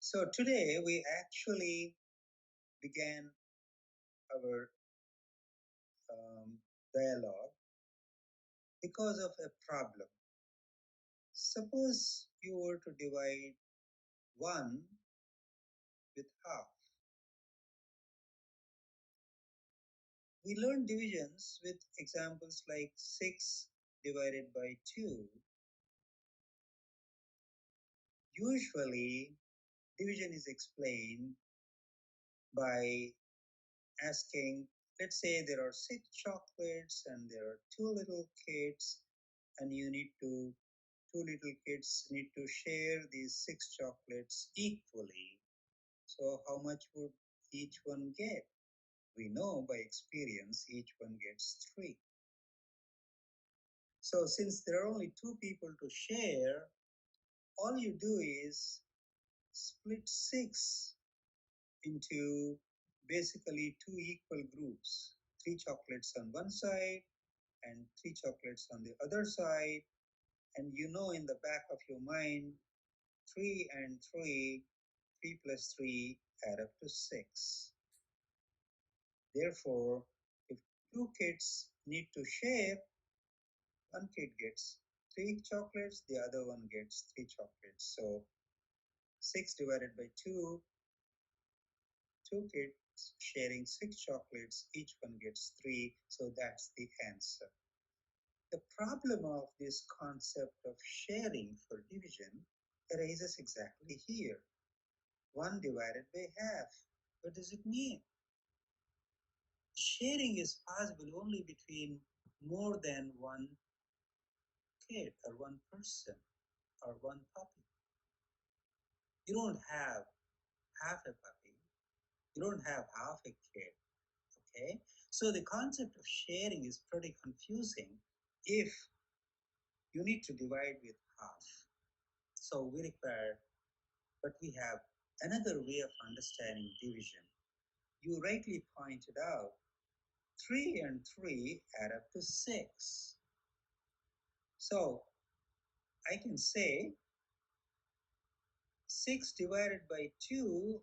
So today we actually began our dialogue because of a problem. Suppose you were to divide 1 with half. We learned divisions with examples like 6 divided by 2. Usually, division is explained by asking, let's say there are 6 chocolates and there are 2 little kids, and two little kids need to share these 6 chocolates equally. So how much would each one get? We know by experience each one gets 3. So since there are only 2 people to share, all you do is split 6 into basically 2 equal groups. 3 chocolates on one side and 3 chocolates on the other side. And you know in the back of your mind, 3 and 3, 3 plus 3 add up to 6. Therefore, if 2 kids need to share, one kid gets 3 chocolates, the other one gets 3 chocolates. So 6 divided by 2, 2 kids sharing 6 chocolates, each one gets 3. So that's the answer. The problem of this concept of sharing for division arises exactly here. 1 divided by half. What does it mean? Sharing is possible only between more than one kid or one person or one puppy. You don't have half a puppy. You don't have half a kid. Okay? So the concept of sharing is pretty confusing if you need to divide with half. So we require, but we have another way of understanding division. You rightly pointed out 3 and 3 add up to 6. So I can say 6 divided by 2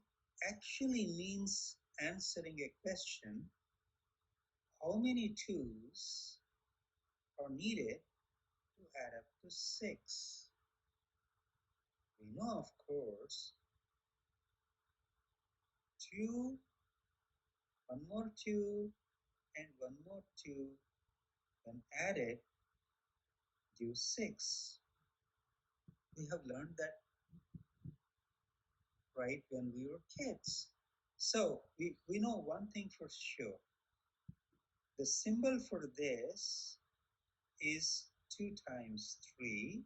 actually means answering a question: how many 2's are needed to add up to 6? We know, of course, 2, one more 2, and one more 2 when added gives 6. We have learned that right when we were kids. So we know one thing for sure. The symbol for this is 2 times 3.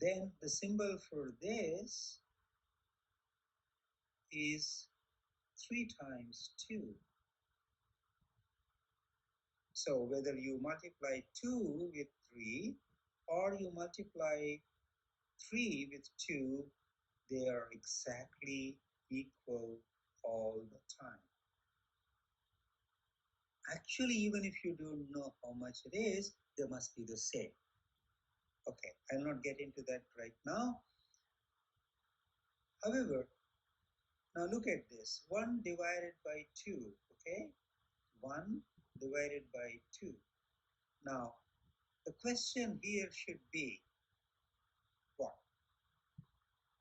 Then the symbol for this is 3 times 2. So whether you multiply 2 with 3 or you multiply 3 with 2, they are exactly equal all the time. Actually, even if you don't know how much it is, they must be the same. Okay, I'll not get into that right now. However, now look at this. 1 divided by 2, okay? 1 divided by 2. Now, the question here should be what?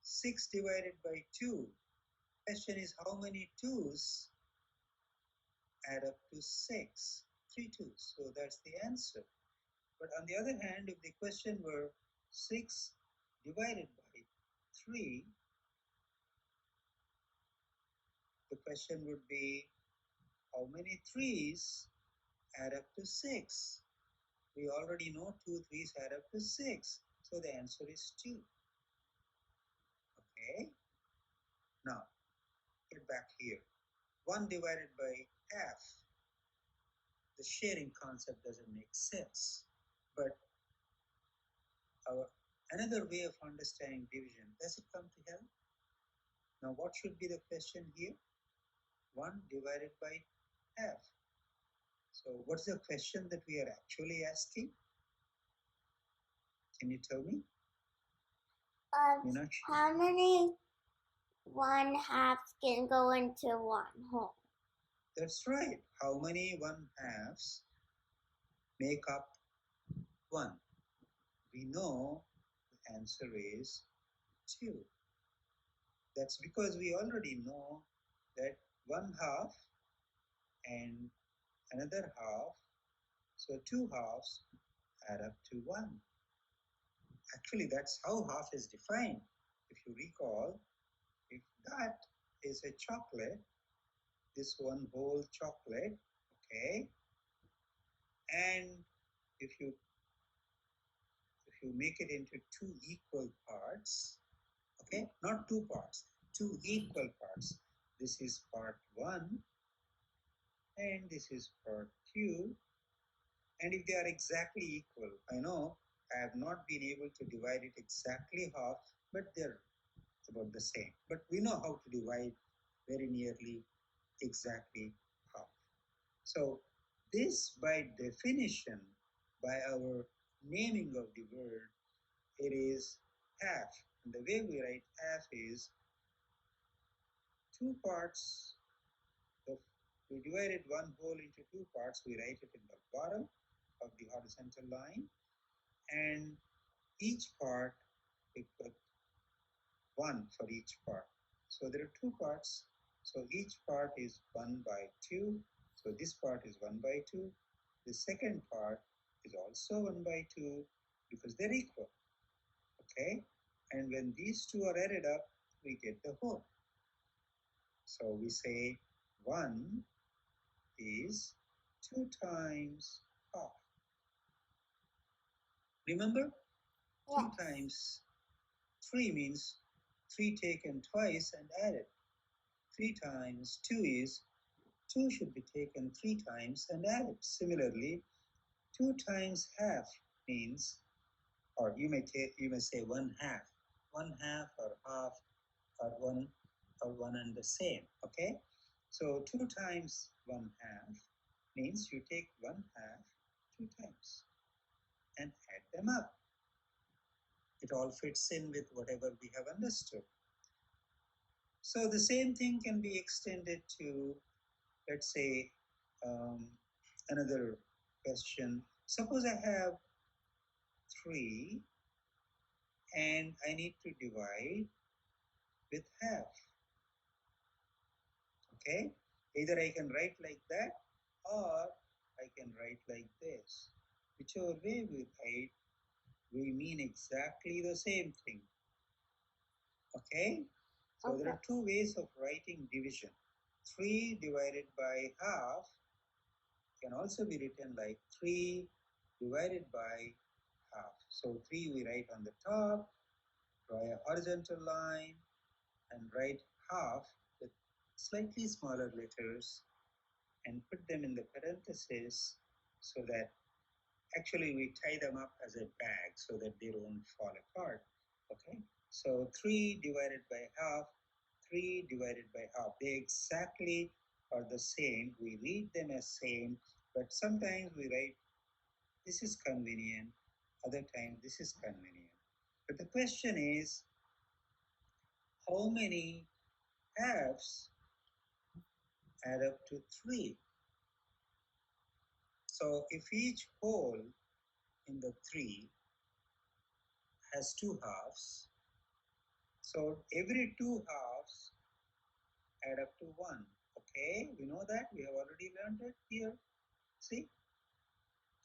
6 divided by 2. Question is how many 2's add up to 6? 3 2's. So that's the answer. But on the other hand, if the question were 6 divided by 3, the question would be how many 3's add up to 6? We already know 2 3's add up to 6. So the answer is 2. Okay? Now, get back here. 1 divided by half. The sharing concept doesn't make sense. But another way of understanding division, does it come to help? Now, what should be the question here? 1 divided by half. So what's the question that we are actually asking? Can you tell me? How many one half can go into one hole. That's right. How many 1/2s make up 1? We know the answer is 2. That's because we already know that 1/2 and another half, so 2/2s add up to 1. Actually, that's how half is defined. If you recall, if that is a chocolate, this one whole chocolate, okay, and if you make it into two equal parts, okay, not two parts, two equal parts, this is part 1 and this is part 2, and if they are exactly equal, I know I have not been able to divide it exactly half, but they're about the same. But we know how to divide very nearly exactly half. So this, by definition, by our naming of the word, it is half. And the way we write half is two parts. Of, we divided one whole into two parts. We write it in the bottom of the horizontal line, and each part we put 1 for each part. So there are two parts. So each part is 1 by 2. So this part is 1 by 2. The second part is also 1 by 2 because they're equal. Okay? And when these two are added up, we get the whole. So we say 1 is 2 times half. Remember? Yes. 2 times 3 means 3 taken twice and added. 3 times 2 is 2 should be taken 3 times and added. Similarly, 2 times half means, or you may say 1/2. 1/2 or half or one and the same. Okay, so 2 times 1/2 means you take 1/2 2 times and add them up. It all fits in with whatever we have understood. So the same thing can be extended to, let's say, another question. Suppose I have 3 and I need to divide with half. Okay? Either I can write like that or I can write like this. Whichever way we write, we mean exactly the same thing. Okay? So there are two ways of writing division. 3 divided by half can also be written like 3 divided by half. So 3 we write on the top, draw a horizontal line, and write half with slightly smaller letters and put them in the parentheses so that actually we tie them up as a bag so that they don't fall apart. Okay, so 3 divided by half, 3 divided by half, they exactly are the same. We read them as same, but sometimes we write this is convenient, other time this is convenient. But the question is, how many halves add up to 3? So if each whole in the 3 has 2 halves, so every 2 halves add up to 1. Okay, we know that, we have already learned it here. See,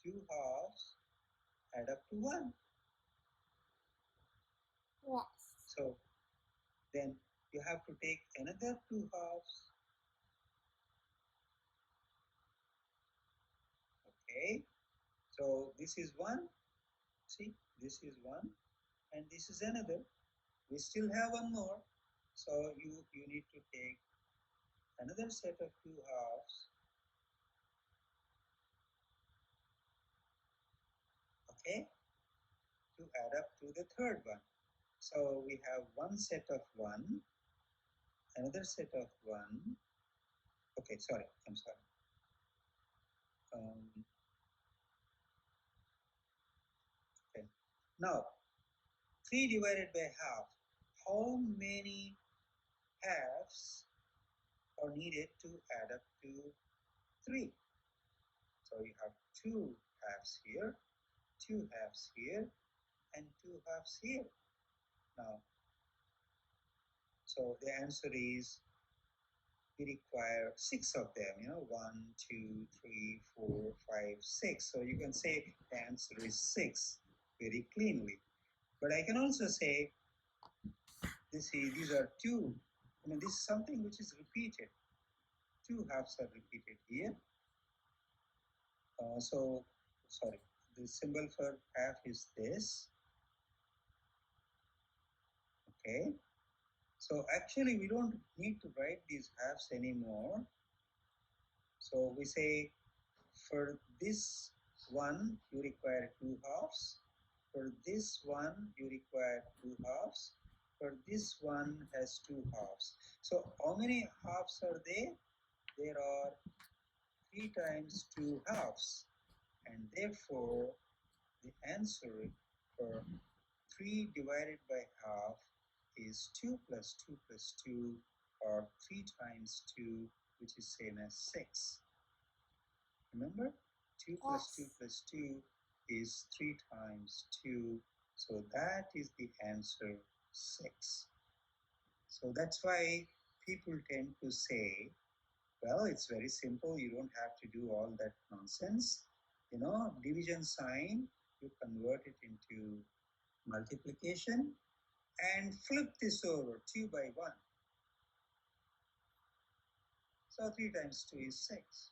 2 halves add up to 1. Yes. So then you have to take another 2 halves. Okay, so this is 1. See, this is 1 and this is another. We still have one more. So you need to take another set of 2 halves. Okay, to add up to the third one. So we have one set of 1, another set of 1. Okay, sorry, I'm sorry. Okay. Now, 3 divided by half. How many halves are needed to add up to 3. So you have 2 halves here, 2 halves here, and 2 halves here. Now, so the answer is we require 6 of them, 1, 2, 3, 4, 5, 6. So you can say the answer is 6 very cleanly. But I can also say these are 2. This is something which is repeated. 2 halves are repeated here. Sorry, the symbol for half is this. Okay. So actually we don't need to write these halves anymore. So we say for this one you require 2 halves. For this one you require 2 halves. For this one has 2 halves. So how many halves are there? There are 3 times 2 halves. And therefore the answer for 3 divided by half is 2 plus 2 plus 2, or 3 times 2, which is same as 6. Remember? 2 plus 2 plus 2 is 3 times 2. So that is the answer, 6. So that's why people tend to say, well, it's very simple. You don't have to do all that nonsense. Division sign, you convert it into multiplication and flip this over 2 by 1. So 3 times 2 is 6.